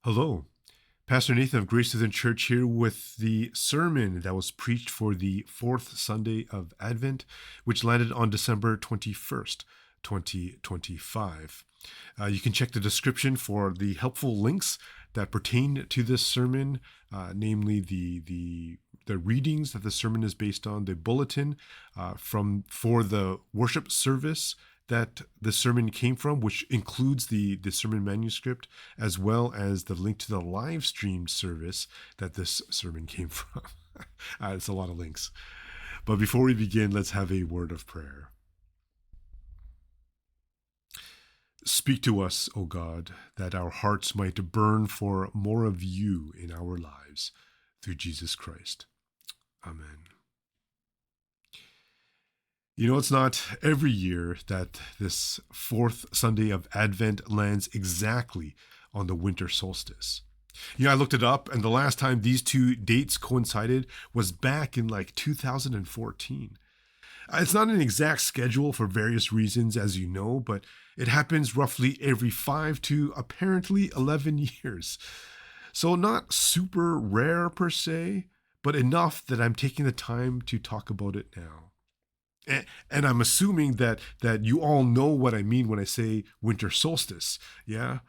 Hello, Pastor Nathan of Grace Lutheran Church here with the sermon that was preached for the fourth Sunday of Advent, which landed on December 21st, 2025. You can check the description for the helpful links that pertain to this sermon, namely the readings that the sermon is based on, the bulletin for the worship service that the sermon came from, which includes the sermon manuscript, as well as the link to the live streamed service that this sermon came from. It's a lot of links. But before we begin, let's have a word of prayer. Speak to us, O God, that our hearts might burn for more of you in our lives, through Jesus Christ. Amen. You know, it's not every year that this fourth Sunday of Advent lands exactly on the winter solstice. You know, I looked it up, and the last time these two dates coincided was back in 2014. It's not an exact schedule for various reasons, as you know, but it happens roughly every 5 to apparently 11 years. So not super rare per se, but enough that I'm taking the time to talk about it now. And I'm assuming that you all know what I mean when I say winter solstice, yeah?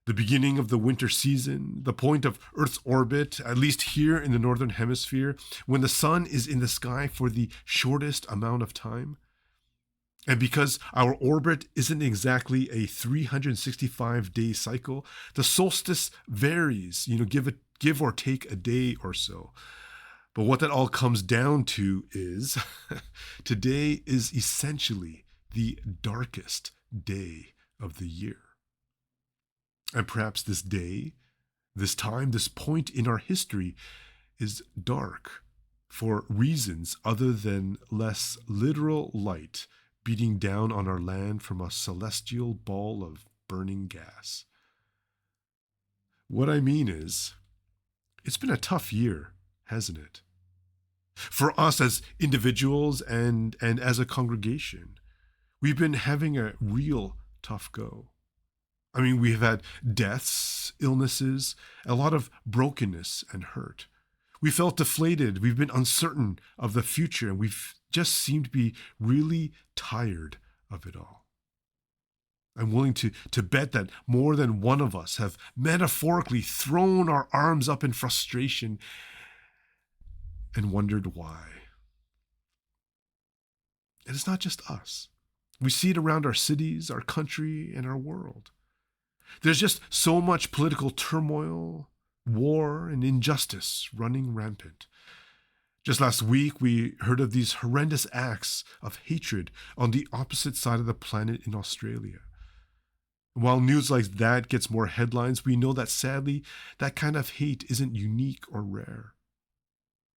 The beginning of the winter season, the point of Earth's orbit, at least here in the Northern Hemisphere, when the sun is in the sky for the shortest amount of time. And because our orbit isn't exactly a 365-day cycle, the solstice varies, give or take a day or so. But what that all comes down to is today is essentially the darkest day of the year. And perhaps this day, this time, this point in our history is dark for reasons other than less literal light beating down on our land from a celestial ball of burning gas. What I mean is, it's been a tough year, hasn't it? For us as individuals and as a congregation, we've been having a real tough go. I mean, we've had deaths, illnesses, a lot of brokenness and hurt. We felt deflated. We've been uncertain of the future, and we've just seemed to be really tired of it all. I'm willing to bet that more than one of us have metaphorically thrown our arms up in frustration and wondered why. And it's not just us. We see it around our cities, our country, and our world. There's just so much political turmoil, war, and injustice running rampant. Just last week, we heard of these horrendous acts of hatred on the opposite side of the planet in Australia. While news like that gets more headlines, we know that sadly, that kind of hate isn't unique or rare.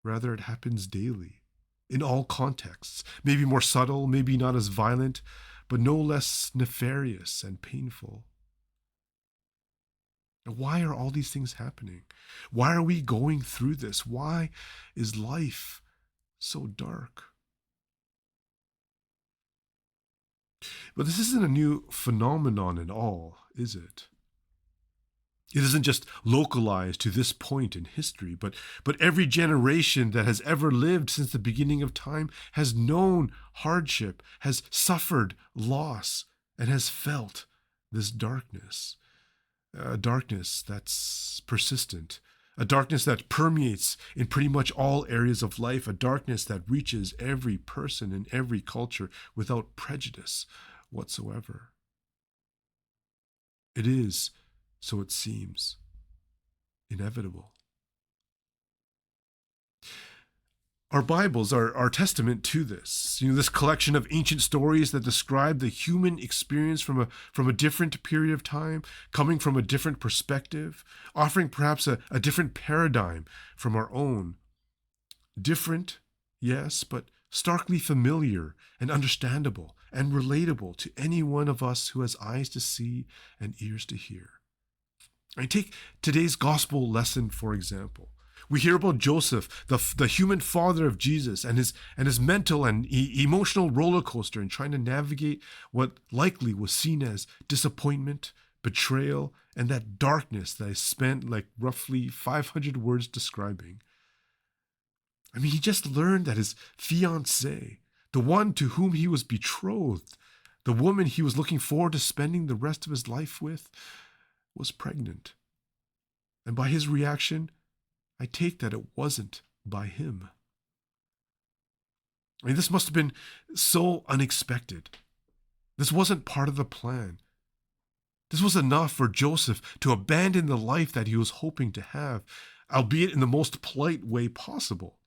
Rather, it happens daily, in all contexts, maybe more subtle, maybe not as violent, but no less nefarious and painful. Now, why are all these things happening? Why are we going through this? Why is life so dark? But this isn't a new phenomenon at all, is it? It isn't just localized to this point in history, but every generation that has ever lived since the beginning of time has known hardship, has suffered loss, and has felt this darkness. A darkness that's persistent, a darkness that permeates in pretty much all areas of life, a darkness that reaches every person in every culture without prejudice whatsoever. It is, so it seems, inevitable. Our Bibles are testament to this. This collection of ancient stories that describe the human experience from a different period of time, coming from a different perspective, offering perhaps a different paradigm from our own. Different, yes, but starkly familiar and understandable and relatable to any one of us who has eyes to see and ears to hear. I take today's gospel lesson, for example. We hear about Joseph, the human father of Jesus, and his mental and emotional roller coaster in trying to navigate what likely was seen as disappointment, betrayal, and that darkness that I spent like roughly 500 words describing. I mean, he just learned that his fiancée, the one to whom he was betrothed, the woman he was looking forward to spending the rest of his life with, was pregnant. And by his reaction, I take that it wasn't by him. I mean, this must have been so unexpected. This wasn't part of the plan. This was enough for Joseph to abandon the life that he was hoping to have, albeit in the most polite way possible.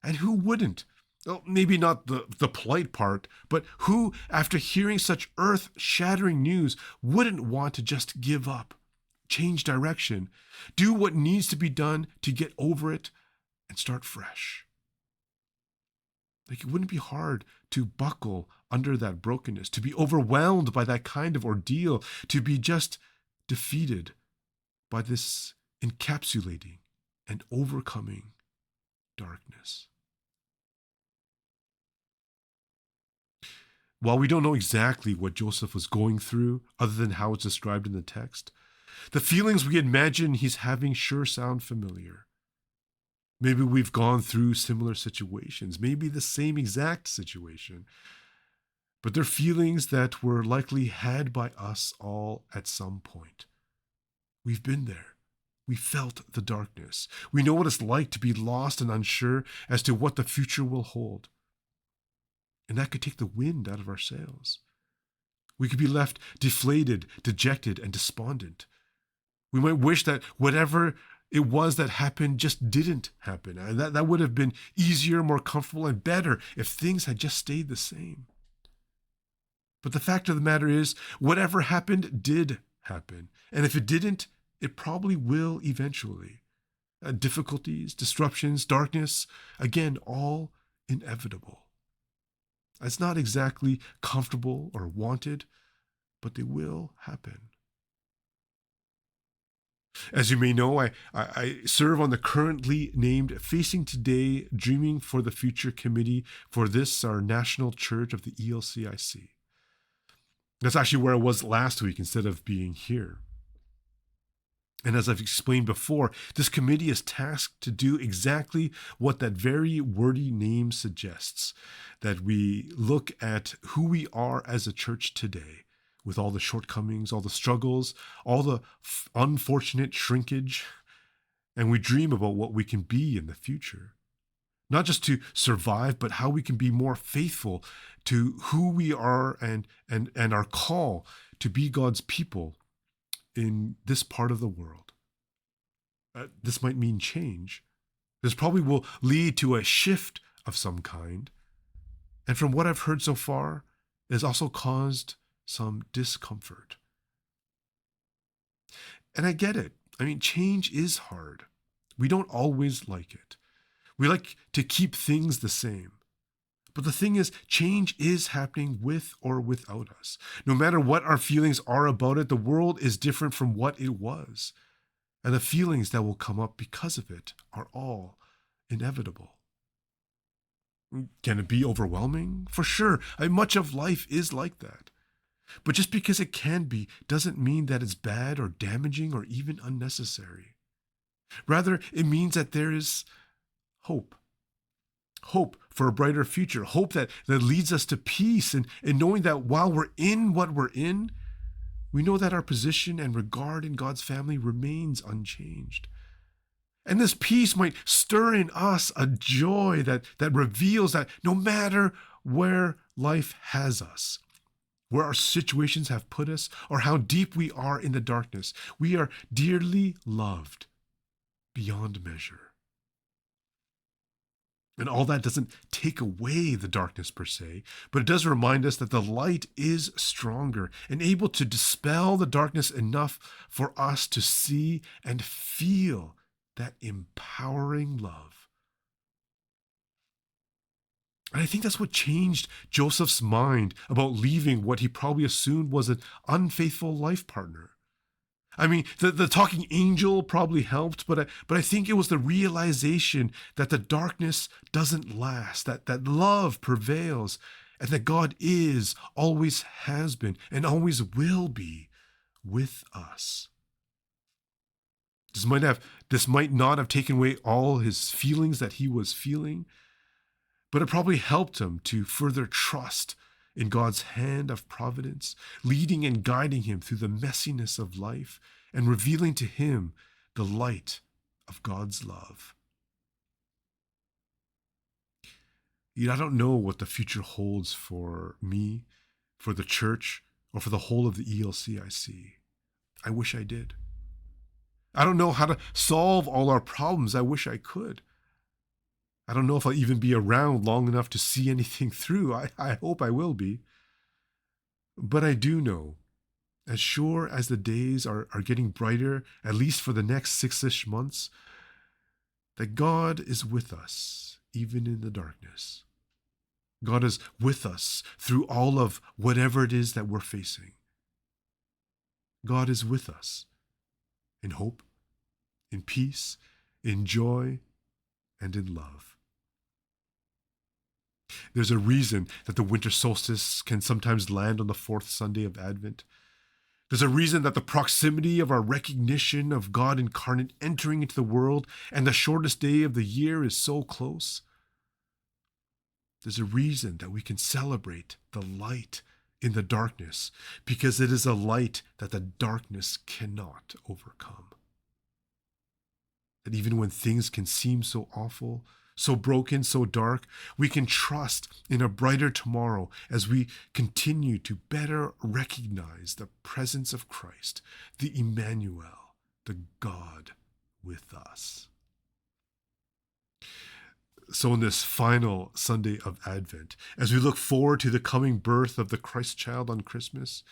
And who wouldn't? Well, maybe not the polite part, but who, after hearing such earth-shattering news, wouldn't want to just give up, change direction, do what needs to be done to get over it, and start fresh? Like, it wouldn't be hard to buckle under that brokenness, to be overwhelmed by that kind of ordeal, to be just defeated by this encapsulating and overcoming darkness. While we don't know exactly what Joseph was going through, other than how it's described in the text, the feelings we imagine he's having sure sound familiar. Maybe we've gone through similar situations, maybe the same exact situation, but they're feelings that were likely had by us all at some point. We've been there. We felt the darkness. We know what it's like to be lost and unsure as to what the future will hold. And that could take the wind out of our sails. We could be left deflated, dejected, and despondent. We might wish that whatever it was that happened just didn't happen. And that would have been easier, more comfortable, and better if things had just stayed the same. But the fact of the matter is, whatever happened did happen. And if it didn't, it probably will eventually. Difficulties, disruptions, darkness, again, all inevitable. It's not exactly comfortable or wanted, but they will happen. As you may know, I serve on the currently named Facing Today, Dreaming for the Future Committee for this, our national church of the ELCIC. That's actually where I was last week instead of being here. And as I've explained before, this committee is tasked to do exactly what that very wordy name suggests, that we look at who we are as a church today, with all the shortcomings, all the struggles, all the unfortunate shrinkage, and we dream about what we can be in the future. Not just to survive, but how we can be more faithful to who we are and our call to be God's people in this part of the world. This might mean change. This probably will lead to a shift of some kind. And from what I've heard so far, it has also caused some discomfort. And I get it. I mean, change is hard. We don't always like it. We like to keep things the same. But the thing is, change is happening with or without us. No matter what our feelings are about it, the world is different from what it was. And the feelings that will come up because of it are all inevitable. Can it be overwhelming? For sure. Much of life is like that. But just because it can be doesn't mean that it's bad or damaging or even unnecessary. Rather, it means that there is hope. Hope for a brighter future. Hope that leads us to peace and knowing that while we're in what we're in, we know that our position and regard in God's family remains unchanged. And this peace might stir in us a joy that reveals that no matter where life has us, where our situations have put us, or how deep we are in the darkness, we are dearly loved beyond measure. And all that doesn't take away the darkness per se, but it does remind us that the light is stronger and able to dispel the darkness enough for us to see and feel that empowering love. And I think that's what changed Joseph's mind about leaving what he probably assumed was an unfaithful life partner. I mean, the talking angel probably helped, but I think it was the realization that the darkness doesn't last, that love prevails, and that God is, always has been, and always will be with us. This might not have taken away all his feelings that he was feeling, but it probably helped him to further trust in God's hand of providence, leading and guiding him through the messiness of life and revealing to him the light of God's love. I don't know what the future holds for me, for the church, or for the whole of the ELCIC. I wish I did. I don't know how to solve all our problems. I wish I could. I don't know if I'll even be around long enough to see anything through. I hope I will be. But I do know, as sure as the days are getting brighter, at least for the next 6-ish months, that God is with us, even in the darkness. God is with us through all of whatever it is that we're facing. God is with us in hope, in peace, in joy, and in love. There's a reason that the winter solstice can sometimes land on the fourth Sunday of Advent. There's a reason that the proximity of our recognition of God incarnate entering into the world and the shortest day of the year is so close. There's a reason that we can celebrate the light in the darkness, because it is a light that the darkness cannot overcome. That even when things can seem so awful, so broken, so dark, we can trust in a brighter tomorrow as we continue to better recognize the presence of Christ, the Emmanuel, the God with us. So in this final Sunday of Advent, as we look forward to the coming birth of the Christ child on Christmas,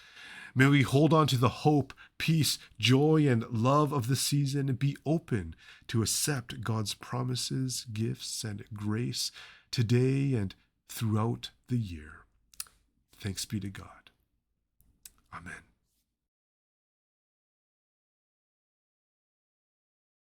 may we hold on to the hope, peace, joy, and love of the season and be open to accept God's promises, gifts, and grace today and throughout the year. Thanks be to God.